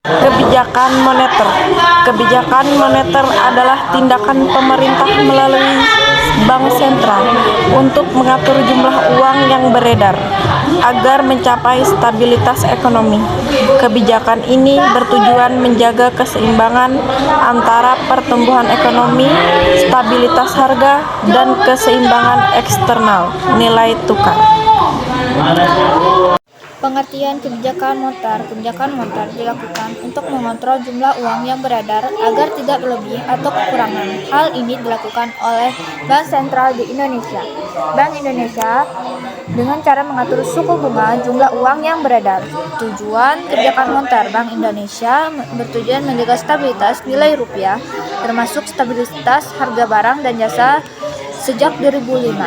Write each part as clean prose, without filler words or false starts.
Kebijakan moneter. Kebijakan moneter adalah tindakan pemerintah melalui bank sentral untuk mengatur jumlah uang yang beredar agar mencapai stabilitas ekonomi. Kebijakan ini bertujuan menjaga keseimbangan antara pertumbuhan ekonomi, stabilitas harga, dan keseimbangan eksternal nilai tukar. Pengertian kebijakan moneter. Kebijakan moneter dilakukan untuk mengontrol jumlah uang yang beredar agar tidak berlebih atau kekurangan. Hal ini dilakukan oleh Bank Sentral di Indonesia. Bank Indonesia dengan cara mengatur suku bunga jumlah uang yang beredar. Tujuan kebijakan moneter Bank Indonesia bertujuan menjaga stabilitas nilai rupiah, termasuk stabilitas harga barang dan jasa sejak 2005.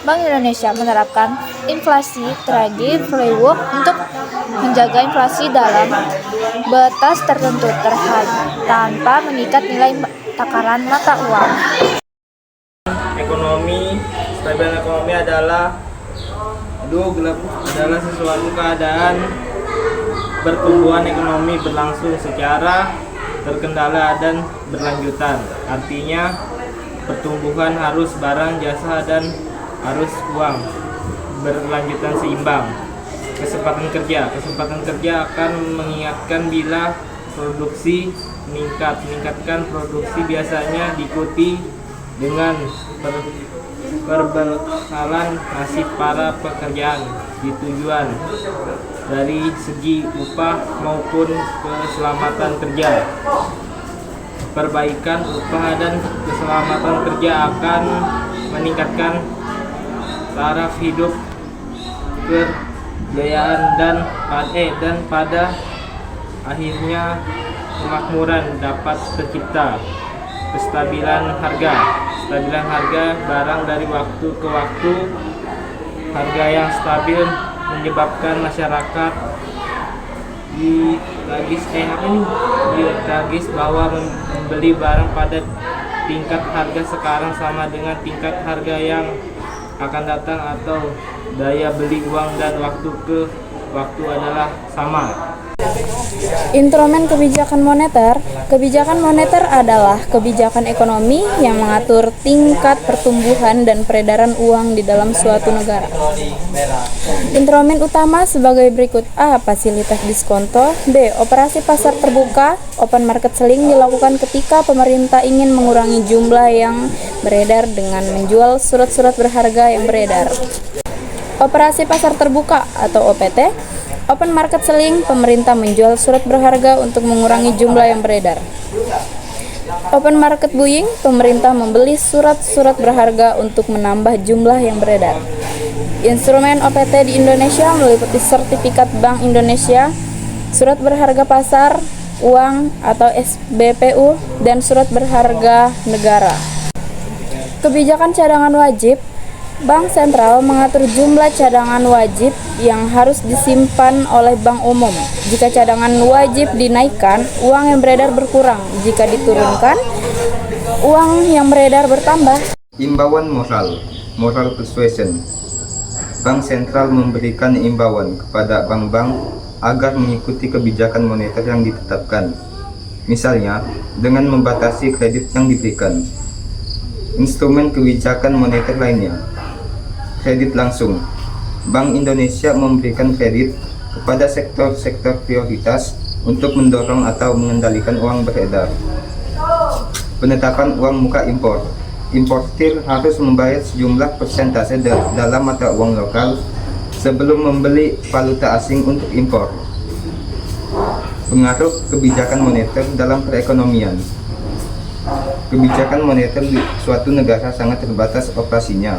Bank Indonesia menerapkan inflasi target framework untuk menjaga inflasi dalam batas tertentu tanpa mengikat nilai takaran mata uang. Stabil ekonomi adalah sesuatu keadaan pertumbuhan ekonomi berlangsung secara terkendala dan berlanjutan. Artinya pertumbuhan arus barang, jasa, dan arus uang berlanjutan seimbang. Kesempatan kerja akan mengingatkan bila produksi meningkatkan produksi biasanya diikuti dengan perbekalan nasib para pekerjaan di tujuan dari segi upah maupun keselamatan kerja. Perbaikan upah dan keselamatan kerja akan meningkatkan taraf hidup, kejayaan dan pada akhirnya kemakmuran dapat tercipta. Kestabilan harga barang dari waktu ke waktu. Harga yang stabil menyebabkan masyarakat dilogis bahwa membeli barang pada tingkat harga sekarang sama dengan tingkat harga yang akan datang, atau daya beli uang dan waktu ke waktu adalah sama. Instrumen kebijakan moneter. Kebijakan moneter adalah kebijakan ekonomi yang mengatur tingkat pertumbuhan dan peredaran uang di dalam suatu negara. Instrumen utama sebagai berikut: A. Fasilitas diskonto. B. Operasi pasar terbuka. Open market selling dilakukan ketika pemerintah ingin mengurangi jumlah yang beredar dengan menjual surat-surat berharga yang beredar. Operasi pasar terbuka atau OPT. Open market selling, pemerintah menjual surat berharga untuk mengurangi jumlah yang beredar. Open market buying, pemerintah membeli surat-surat berharga untuk menambah jumlah yang beredar. Instrumen OPT di Indonesia meliputi sertifikat Bank Indonesia, surat berharga pasar, uang atau SBPU, dan surat berharga negara. Kebijakan cadangan wajib. Bank sentral mengatur jumlah cadangan wajib yang harus disimpan oleh bank umum. Jika cadangan wajib dinaikkan, uang yang beredar berkurang. Jika diturunkan, uang yang beredar bertambah. Imbauan moral persuasion. Bank sentral memberikan imbauan kepada bank-bank agar mengikuti kebijakan moneter yang ditetapkan. Misalnya, dengan membatasi kredit yang diberikan. Instrumen kebijakan moneter lainnya. Kredit langsung. Bank Indonesia memberikan kredit kepada sektor-sektor prioritas untuk mendorong atau mengendalikan uang beredar. Penetapan uang muka impor. Importir harus membayar sejumlah persentase dalam mata uang lokal sebelum membeli valuta asing untuk impor. Pengaruh kebijakan moneter dalam perekonomian. Kebijakan moneter di suatu negara sangat terbatas operasinya,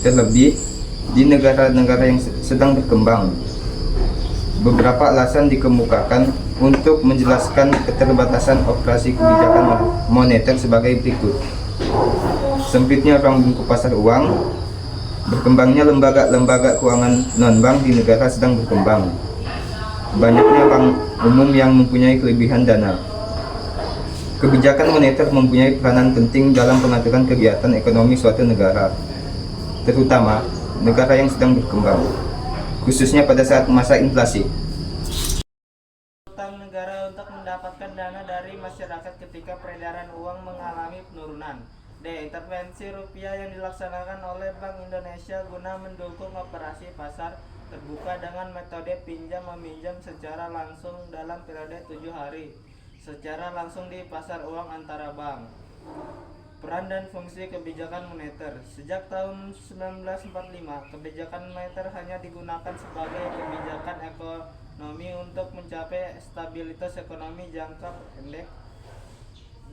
terlebih di negara-negara yang sedang berkembang. Beberapa alasan dikemukakan untuk menjelaskan keterbatasan operasi kebijakan moneter sebagai berikut: sempitnya ruang lingkup pasar uang, berkembangnya lembaga-lembaga keuangan non-bank di negara sedang berkembang, banyaknya bank umum yang mempunyai kelebihan dana. Kebijakan moneter mempunyai peranan penting dalam pengaturan kegiatan ekonomi suatu negara, terutama negara yang sedang berkembang, khususnya pada saat masa inflasi. Utang negara untuk mendapatkan dana dari masyarakat ketika peredaran uang mengalami penurunan. D. Intervensi rupiah yang dilaksanakan oleh Bank Indonesia guna mendukung operasi pasar terbuka dengan metode pinjam-meminjam secara langsung dalam periode 7 hari secara langsung di pasar uang antara bank. Peran dan fungsi kebijakan moneter. Sejak tahun 1945, kebijakan moneter hanya digunakan sebagai kebijakan ekonomi untuk mencapai stabilitas ekonomi jangka pendek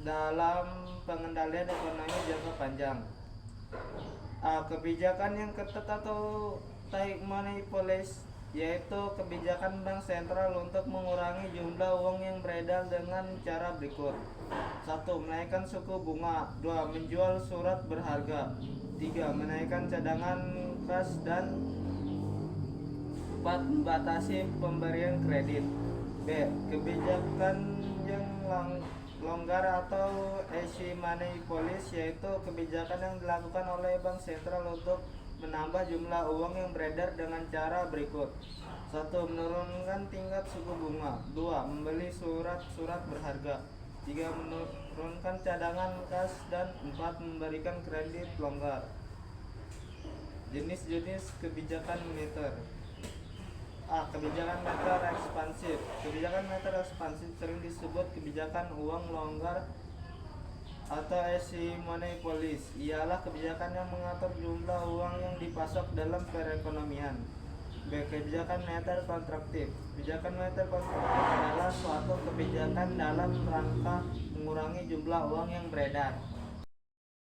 dalam pengendalian ekonomi jangka panjang. Kebijakan yang ketat atau tight money policy yaitu kebijakan bank sentral untuk mengurangi jumlah uang yang beredar dengan cara berikut. 1. Menaikkan suku bunga. 2. Menjual surat berharga. 3. Menaikkan cadangan kas. Dan 4. Membatasi pemberian kredit. B. Kebijakan yang longgar atau easy money policy yaitu kebijakan yang dilakukan oleh bank sentral untuk menambah jumlah uang yang beredar dengan cara berikut. 1. Menurunkan tingkat suku bunga. 2. Membeli surat-surat berharga. 3. Menurunkan cadangan kas. Dan 4. Memberikan kredit longgar. Jenis-jenis kebijakan moneter. Kebijakan moneter ekspansif. Kebijakan moneter ekspansif sering disebut kebijakan uang longgar atau easy money policy. Ialah kebijakan yang mengatur jumlah uang yang dipasok dalam perekonomian. B. Kebijakan moneter kontraktif. Kebijakan moneter kontraktif adalah suatu kebijakan dalam rangka mengurangi jumlah uang yang beredar.